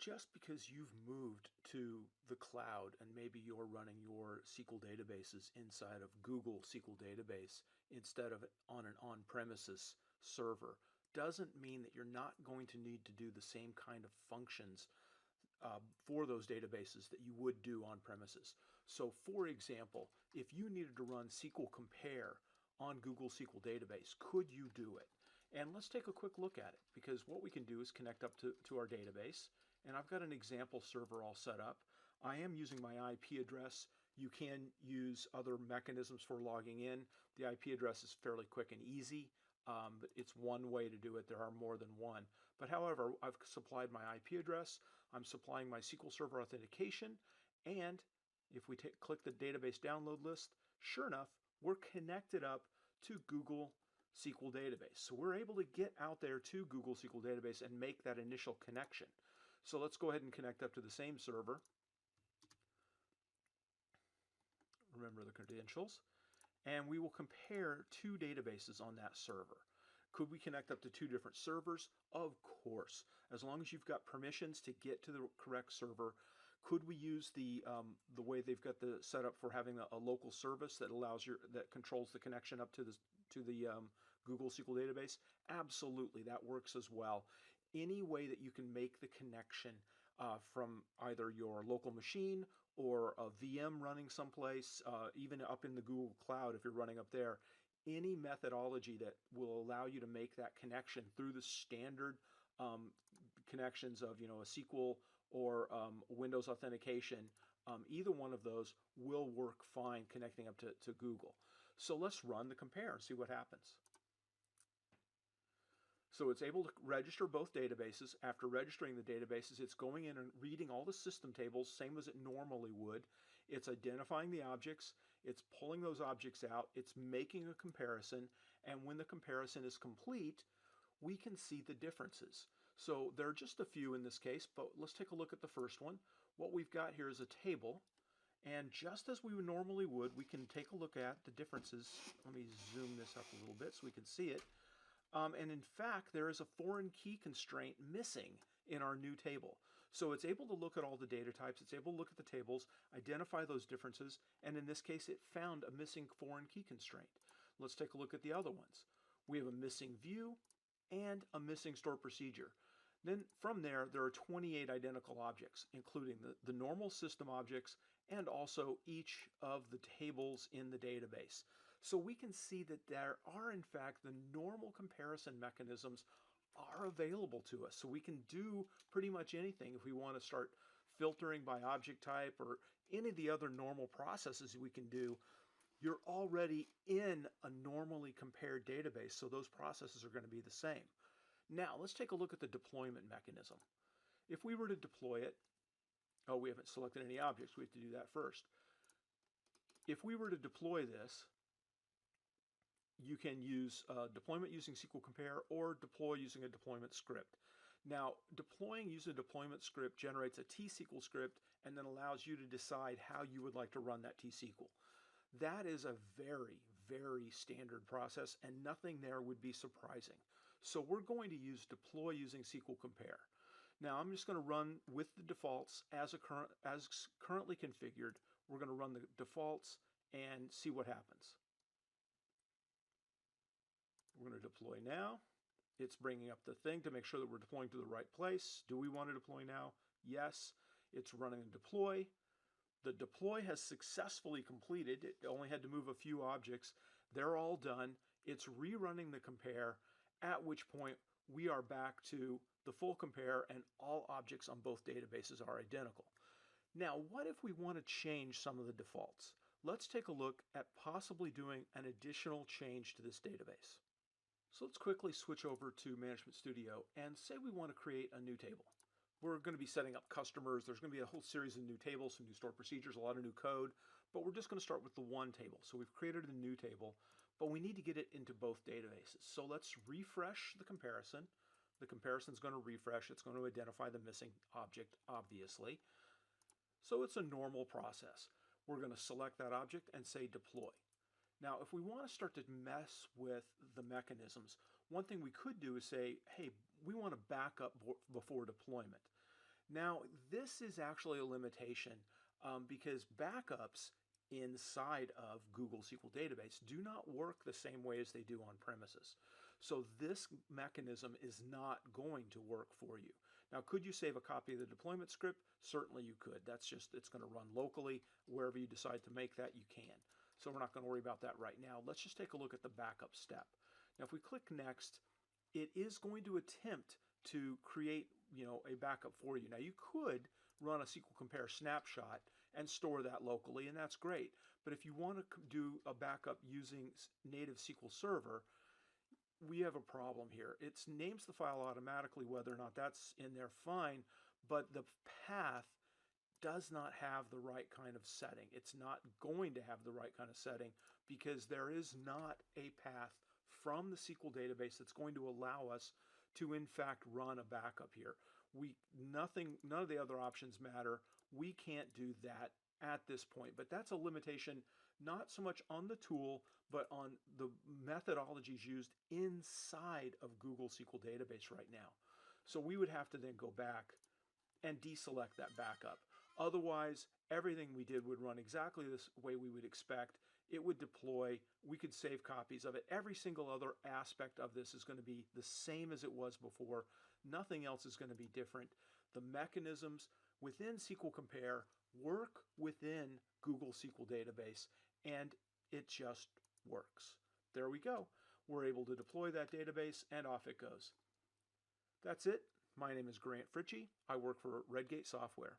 just because you've moved to the cloud and maybe you're running your SQL databases inside of Google SQL Database instead of on an on-premises server doesn't mean that you're not going to need to do the same kind of functions for those databases that you would do on premises. So for example, if you needed to run SQL Compare on Google SQL Database, could you do it? And let's take a quick look at it, because what we can do is connect up to our database, and I've got an example server all set up. I am using my IP address. You can use other mechanisms for logging in. The IP address is fairly quick and easy, but it's one way to do it. There are more than one. But however, I've supplied my IP address. I'm supplying my SQL Server authentication, and if we click the database download list, sure enough, we're connected up to Google SQL Database. So we're able to get out there to Google SQL Database and make that initial connection. So let's go ahead and connect up to the same server. Remember the credentials. And we will compare two databases on that server. Could we connect up to two different servers? Of course. As long as you've got permissions to get to the correct server. Could we use the way they've got the setup for having a local service that that controls the connection up to the Google SQL database? Absolutely, that works as well. Any way that you can make the connection from either your local machine or a VM running someplace, even up in the Google Cloud if you're running up there, any methodology that will allow you to make that connection through the standard connections of a SQL or Windows authentication, either one of those will work fine connecting up to Google. So let's run the compare and see what happens. So it's able to register both databases. After registering the databases, it's going in and reading all the system tables, same as it normally would. It's identifying the objects, it's pulling those objects out, it's making a comparison, and when the comparison is complete, we can see the differences. So there are just a few in this case, but let's take a look at the first one. What we've got here is a table, and just as we normally would, we can take a look at the differences. Let me zoom this up a little bit so we can see it. And in fact, there is a foreign key constraint missing in our new table. So it's able to look at all the data types, it's able to look at the tables, identify those differences, and in this case it found a missing foreign key constraint. Let's take a look at the other ones. We have a missing view and a missing stored procedure. Then from there are 28 identical objects, including the normal system objects and also each of the tables in the database. So we can see that there are, in fact, the normal comparison mechanisms are available to us. So we can do pretty much anything if we want to start filtering by object type or any of the other normal processes we can do. You're already in a normally compared database, so those processes are going to be the same. Now, let's take a look at the deployment mechanism. If we were to deploy it, we haven't selected any objects. We have to do that first. If we were to deploy this, you can use deployment using SQL Compare or deploy using a deployment script. Now, deploying using a deployment script generates a T-SQL script and then allows you to decide how you would like to run that T-SQL. That is a very, very standard process, and nothing there would be surprising. So we're going to use deploy using SQL Compare. Now, I'm just going to run with the defaults as currently configured. We're going to run the defaults and see what happens. We're going to deploy now. It's bringing up the thing to make sure that we're deploying to the right place. Do we want to deploy now? Yes. It's running a deploy. The deploy has successfully completed. It only had to move a few objects. They're all done. It's rerunning the compare, at which point we are back to the full compare and all objects on both databases are identical. Now, what if we want to change some of the defaults? Let's take a look at possibly doing an additional change to this database. So let's quickly switch over to Management Studio and say we want to create a new table. We're going to be setting up customers. There's going to be a whole series of new tables, some new stored procedures, a lot of new code, but we're just going to start with the one table. So we've created a new table, but we need to get it into both databases. So let's refresh the comparison. The comparison is going to refresh. It's going to identify the missing object, obviously. So it's a normal process. We're going to select that object and say deploy. Now, if we want to start to mess with the mechanisms, one thing we could do is say, hey, we want to back up before deployment. Now, this is actually a limitation because backups inside of Google SQL Database do not work the same way as they do on premises. So this mechanism is not going to work for you. Now, could you save a copy of the deployment script? Certainly you could. That's just, it's going to run locally. Wherever you decide to make that, you can. So we're not going to worry about that right now. Let's just take a look at the backup step. Now, if we click next, it is going to attempt to create, a backup for you. Now, you could run a SQL Compare snapshot and store that locally, and that's great. But if you want to do a backup using native SQL Server, we have a problem here. It names the file automatically, whether or not that's in there, fine, but the path does not have the right kind of setting. It's not going to have the right kind of setting because there is not a path from the SQL database that's going to allow us to in fact run a backup here. None of the other options matter. We can't do that at this point, but that's a limitation not so much on the tool, but on the methodologies used inside of Google SQL Database right now. So we would have to then go back and deselect that backup. Otherwise, everything we did would run exactly this way we would expect. It would deploy, we could save copies of it. Every single other aspect of this is going to be the same as it was before. Nothing else is going to be different. The mechanisms within SQL Compare work within Google SQL Database, and it just works. There we go. We're able to deploy that database, and off it goes. That's it. My name is Grant Fritchie. I work for Redgate Software.